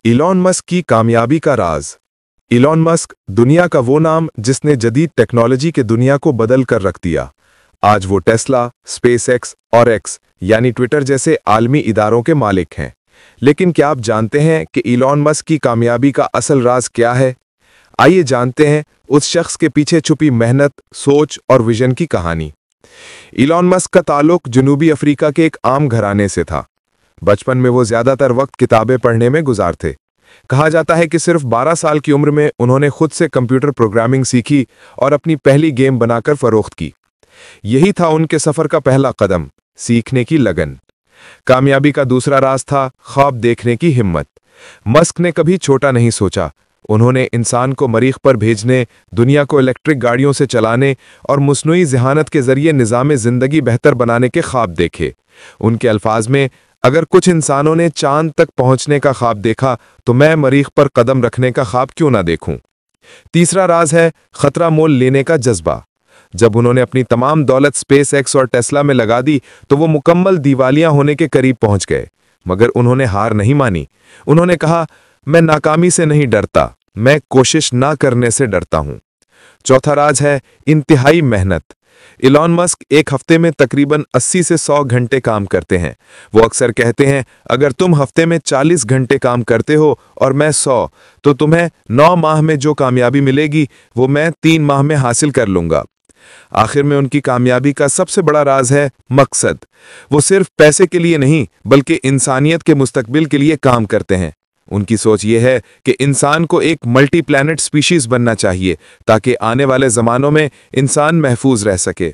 Elon Musk की कामयाबी का राज। इलॉन मस्क दुनिया का वो नाम जिसने जदीद टेक्नोलॉजी के दुनिया को बदल कर रख दिया। आज वो टेस्ला, स्पेसएक्स और एक्स यानी ट्विटर जैसे आलमी इदारों के मालिक हैं। लेकिन क्या आप जानते हैं कि इलॉन मस्क की कामयाबी का असल राज क्या है? आइए जानते हैं उस शख्स के पीछे छुपी मेहनत, सोच और विजन की कहानी। इलॉन मस्क का ताल्लुक जनूबी अफ्रीका के एक आम घराने से था। बचपन में वो ज्यादातर वक्त किताबें पढ़ने में गुजारते। कहा जाता है कि सिर्फ 12 साल की उम्र में उन्होंने खुद से कंप्यूटर प्रोग्रामिंग सीखी और अपनी पहली गेम बनाकर फरोख्त की। यही था उनके सफर का पहला कदम, सीखने की लगन। कामयाबी का दूसरा राज था ख्वाब देखने की हिम्मत। मस्क ने कभी छोटा नहीं सोचा। उन्होंने इंसान को मरीख पर भेजने, दुनिया को इलेक्ट्रिक गाड़ियों से चलाने और मस्नूई ज़हानत के जरिए निज़ाम ज़िंदगी बेहतर बनाने के ख्वाब देखे। उनके अल्फाज में, अगर कुछ इंसानों ने चांद तक पहुंचने का ख्वाब देखा तो मैं मरीख पर कदम रखने का ख्वाब क्यों ना देखूं। तीसरा राज है खतरा मोल लेने का जज्बा। जब उन्होंने अपनी तमाम दौलत स्पेसएक्स और टेस्ला में लगा दी तो वो मुकम्मल दिवालिया होने के करीब पहुंच गए, मगर उन्होंने हार नहीं मानी। उन्होंने कहा, मैं नाकामी से नहीं डरता, मैं कोशिश ना करने से डरता हूं। चौथा राज है इंतहाई मेहनत। इलॉन मस्क एक हफ्ते में तकरीबन 80 से 100 घंटे काम करते हैं। वो अक्सर कहते हैं, अगर तुम हफ्ते में 40 घंटे काम करते हो और मैं 100, तो तुम्हें 9 माह में जो कामयाबी मिलेगी वो मैं 3 माह में हासिल कर लूंगा। आखिर में उनकी कामयाबी का सबसे बड़ा राज है मकसद। वो सिर्फ पैसे के लिए नहीं बल्कि इंसानियत के मुस्तकबिल के लिए काम करते हैं। उनकी सोच ये है कि इंसान को एक मल्टी प्लैनेट स्पीशीज बनना चाहिए ताकि आने वाले ज़मानों में इंसान महफूज रह सके।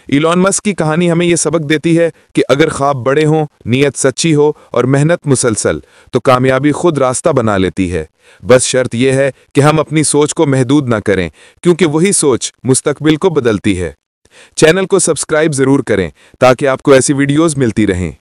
इलॉन मस्क की कहानी हमें यह सबक देती है कि अगर ख्वाब बड़े हों, नीयत सच्ची हो और मेहनत मुसलसल, तो कामयाबी खुद रास्ता बना लेती है। बस शर्त यह है कि हम अपनी सोच को महदूद ना करें, क्योंकि वही सोच मुस्तकबिल को बदलती है। चैनल को सब्सक्राइब ज़रूर करें ताकि आपको ऐसी वीडियोज़ मिलती रहें।